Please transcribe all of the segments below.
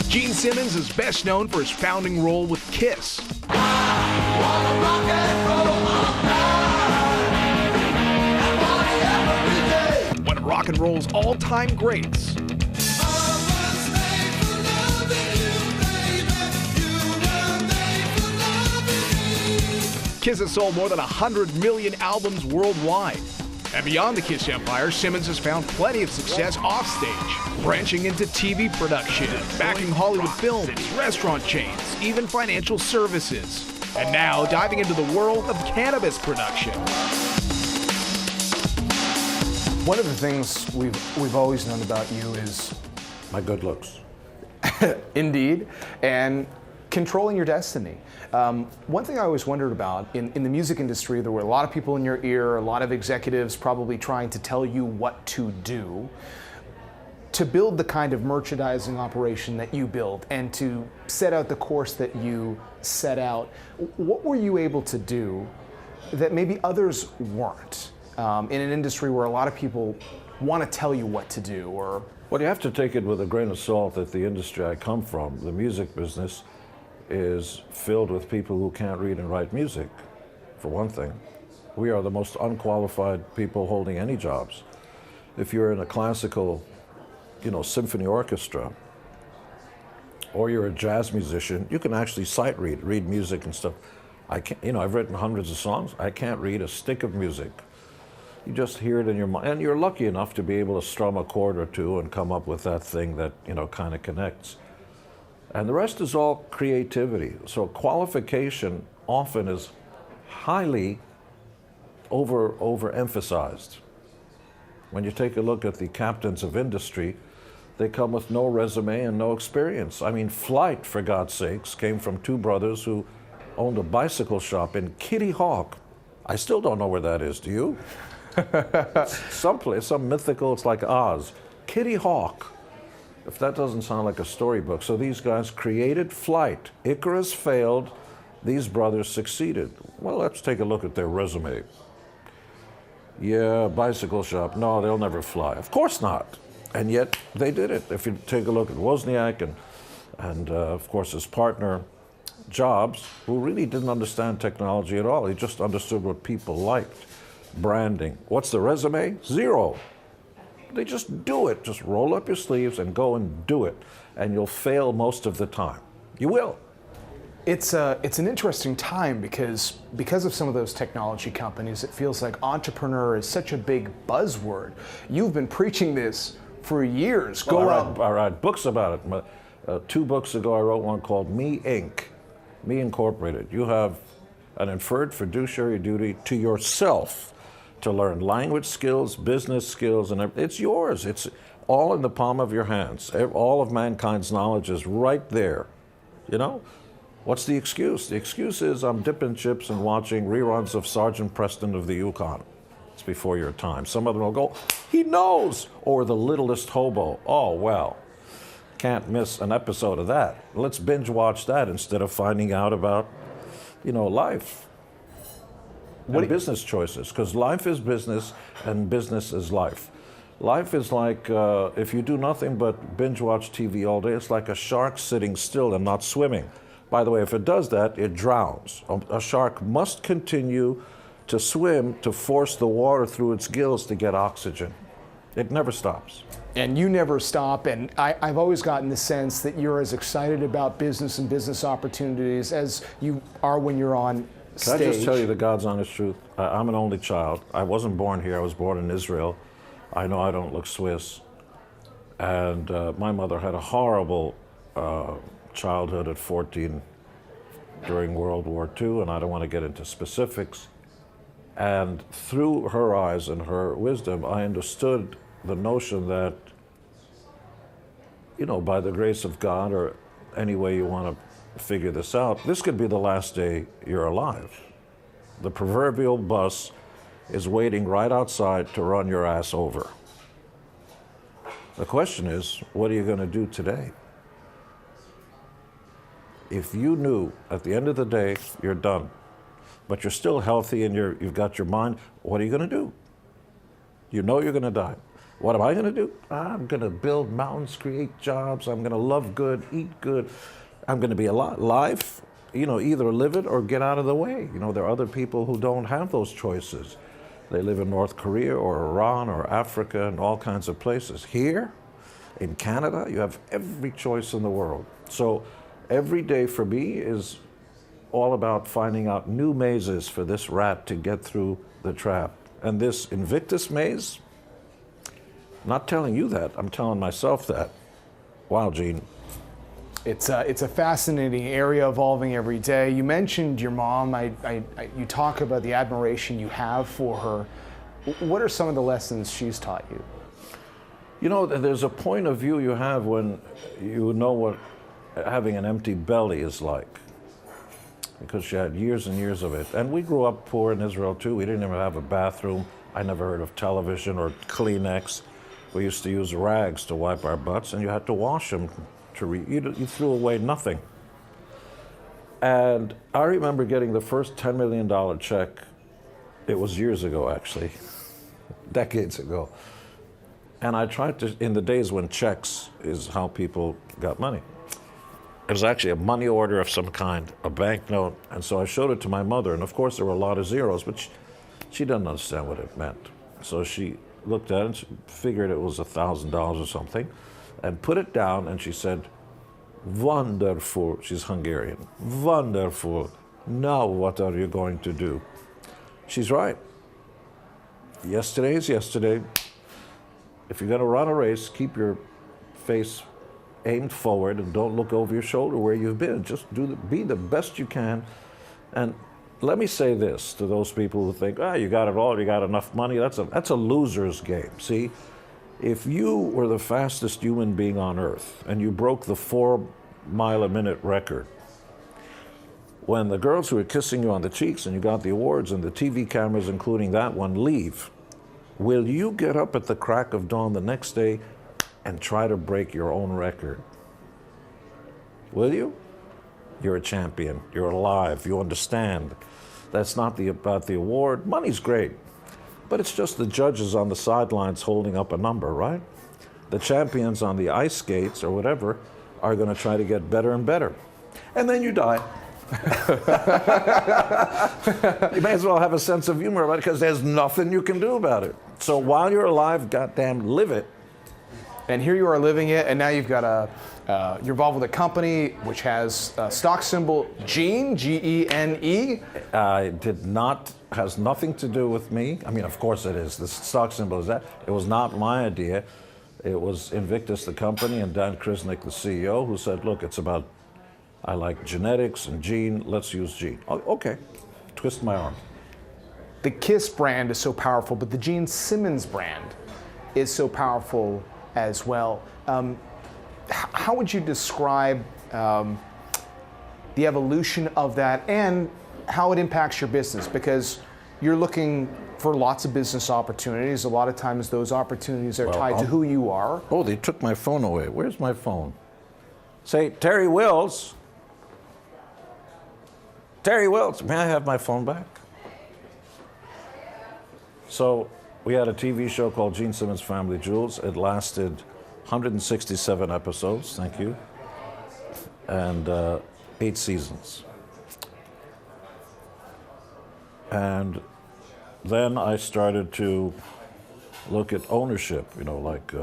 Gene Simmons is best known for his founding role with Kiss. One of rock and roll's all-time greats. Kiss has sold more than 100 million albums worldwide. And beyond the Kiss empire, Simmons has found plenty of success offstage, branching into TV production, backing Hollywood films, restaurant chains, even financial services. And now diving into the world of cannabis production. One of the things we've always known about you is my good looks. Indeed, and controlling your destiny. One thing I always wondered about, in the music industry, there were a lot of people in your ear, a lot of executives probably trying to tell you what to do. To build the kind of merchandising operation that you built and to set out the course that you set out, what were you able to do that maybe others weren't in an industry where a lot of people want to tell you what to do? Or Well, you have to take it with a grain of salt that the industry I come from, the music business, is filled with people who can't read and write music, for one thing. We are the most unqualified people holding any jobs. If you're in a classical, symphony orchestra, or you're a jazz musician, you can actually sight read music and stuff. I can't, I've written hundreds of songs. I can't read a stick of music. You just hear it in your mind, and you're lucky enough to be able to strum a chord or two and come up with that thing that, kind of connects. And the rest is all creativity. So qualification often is highly overemphasized. When you take a look at the captains of industry, they come with no resume and no experience. I mean, Flight, for God's sakes, came from two brothers who owned a bicycle shop in Kitty Hawk. I still don't know where that is, do you? Someplace, some mythical, it's like Oz. Kitty Hawk. If that doesn't sound like a storybook. So these guys created Flight. Icarus failed, these brothers succeeded. Well, let's take a look at their resume. Yeah, bicycle shop, no, they'll never fly. Of course not. And yet they did it. If you take a look at Wozniak and of course his partner, Jobs, who really didn't understand technology at all. He just understood what people liked. Branding. What's the resume? Zero. They just do it. Just roll up your sleeves and go and do it. And you'll fail most of the time. You will. it's an interesting time because of some of those technology companies, it feels like entrepreneur is such a big buzzword. You've been preaching this for years. I write books about it. 2 books ago, I wrote one called Me Inc., Me Incorporated. You have an inferred fiduciary duty to yourself to learn language skills, business skills, and it's yours. It's all in the palm of your hands. All of mankind's knowledge is right there. You know? What's the excuse? The excuse is I'm dipping chips and watching reruns of Sergeant Preston of the Yukon. It's before your time. Some of them will go, he knows! Or The Littlest Hobo. Oh, well, can't miss an episode of that. Let's binge watch that instead of finding out about, life. And business choices, because life is business and business is life. Life is like, if you do nothing but binge watch TV all day, it's like a shark sitting still and not swimming. By the way, if it does that, it drowns. A shark must continue to swim to force the water through its gills to get oxygen. It never stops. And you never stop, and I've always gotten the sense that you're as excited about business and business opportunities as you are when you're on stage. Can I just tell you the God's honest truth? I'm an only child. I wasn't born here. I was born in Israel. I know I don't look Swiss. And my mother had a horrible childhood at 14 during World War II, and I don't want to get into specifics. And through her eyes and her wisdom, I understood the notion that, by the grace of God, or any way you want to figure this out, this could be the last day you're alive. The proverbial bus is waiting right outside to run your ass over. The question is, what are you going to do today? If you knew at the end of the day you're done, but you're still healthy and you've got your mind, what are you going to do? You know you're going to die. What am I going to do? I'm going to build mountains, create jobs. I'm going to love good, eat good. I'm going to be alive, either live it or get out of the way. There are other people who don't have those choices. They live in North Korea or Iran or Africa and all kinds of places. Here in Canada, you have every choice in the world. So every day for me is all about finding out new mazes for this rat to get through the trap. And this Invictus maze, not telling you that, I'm telling myself that. Wow, Gene. It's a fascinating area, evolving every day. You mentioned your mom. You talk about the admiration you have for her. What are some of the lessons she's taught you? There's a point of view you have when you know what having an empty belly is like, because she had years and years of it. And we grew up poor in Israel too. We didn't even have a bathroom. I never heard of television or Kleenex. We used to use rags to wipe our butts, and you had to wash them. You threw away nothing. And I remember getting the first $10 million check. It was years ago, actually, decades ago. And I tried to, in the days when checks is how people got money. It was actually a money order of some kind, a banknote. And so I showed it to my mother. And of course, there were a lot of zeros, but she didn't understand what it meant. So she looked at it and she figured it was $1,000 or something and put it down. And she said, "Wonderful." She's Hungarian. "Wonderful. Now what are you going to do?" She's right. Yesterday is yesterday. If you're going to run a race, keep your face aimed forward and don't look over your shoulder where you've been. Just be the best you can. And let me say this to those people who think, you got it all, you got enough money. That's a loser's game. See, if you were the fastest human being on earth and you broke the 4-mile-a-minute record, when the girls who were kissing you on the cheeks and you got the awards and the TV cameras, including that one, leave, will you get up at the crack of dawn the next day and try to break your own record? Will you? You're a champion. You're alive. You understand. That's not about the award. Money's great, but it's just the judges on the sidelines holding up a number, right? The champions on the ice skates or whatever are going to try to get better and better. And then you die. You may as well have a sense of humor about it because there's nothing you can do about it. So while you're alive, goddamn, live it. And here you are living it, and now you've got you're involved with a company which has a stock symbol Gene, G-E-N-E. Has nothing to do with me. I mean, of course it is. The stock symbol is that. It was not my idea. It was Invictus, the company, and Dan Krisnick, the CEO, who said, look, I like genetics and Gene, let's use Gene. Okay, twist my arm. The KISS brand is so powerful, but the Gene Simmons brand is so powerful as well. How would you describe the evolution of that and how it impacts your business? Because you're looking for lots of business opportunities. A lot of times those opportunities are tied to who you are. Oh, they took my phone away. Where's my phone? Say, Terry Wills. Terry Wills, may I have my phone back? So we had a TV show called Gene Simmons' Family Jewels. It lasted 167 episodes, thank you, and 8 seasons. And then I started to look at ownership, like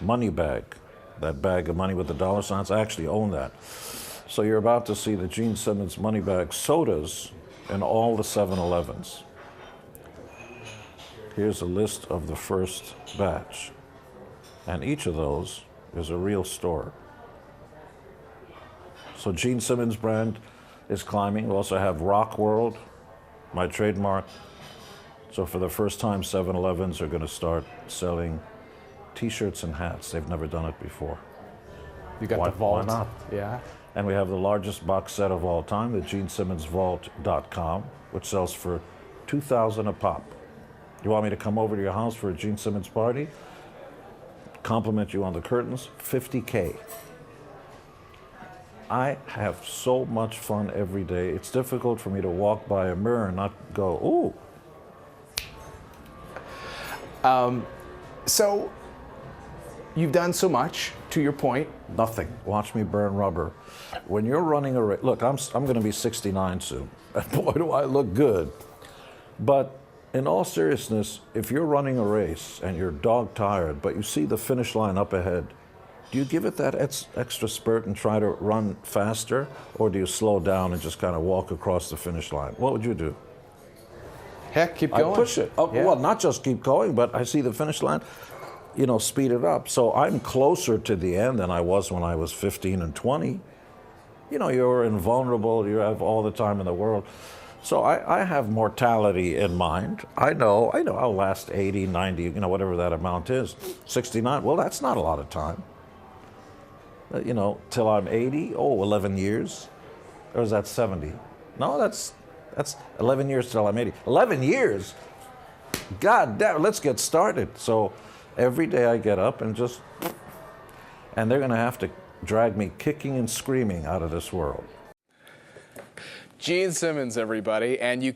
Money Bag, that bag of money with the dollar signs. I actually own that. So you're about to see the Gene Simmons Money Bag sodas in all the 7-Elevens. Here's a list of the first batch. And each of those is a real store. So Gene Simmons brand is climbing. We also have Rock World, my trademark. So for the first time, 7-Elevens are going to start selling T-shirts and hats. They've never done it before. You got the vault. Why not? Yeah. And we have the largest box set of all time, the GeneSimmonsVault.com, which sells for $2,000 a pop. You want me to come over to your house for a Gene Simmons party? Compliment you on the curtains, $50K. I have so much fun every day. It's difficult for me to walk by a mirror and not go, ooh. So you've done so much, to your point. Nothing. Watch me burn rubber. When you're running a race, look, I'm going to be 69 soon. And boy, do I look good. But in all seriousness, if you're running a race and you're dog tired, but you see the finish line up ahead, do you give it that extra spurt and try to run faster? Or do you slow down and just kind of walk across the finish line? What would you do? Heck, keep going. I push it. Well, not just keep going, but I see the finish line, speed it up. So I'm closer to the end than I was when I was 15 and 20. You're invulnerable. You have all the time in the world. So I have mortality in mind. I know I'll last 80, 90, whatever that amount is. 69, well, that's not a lot of time. Till I'm 80, 11 years. Or is that 70? No, that's 11 years till I'm 80. 11 years? God damn, let's get started. So every day I get up and they're going to have to drag me kicking and screaming out of this world. Gene Simmons, everybody, and you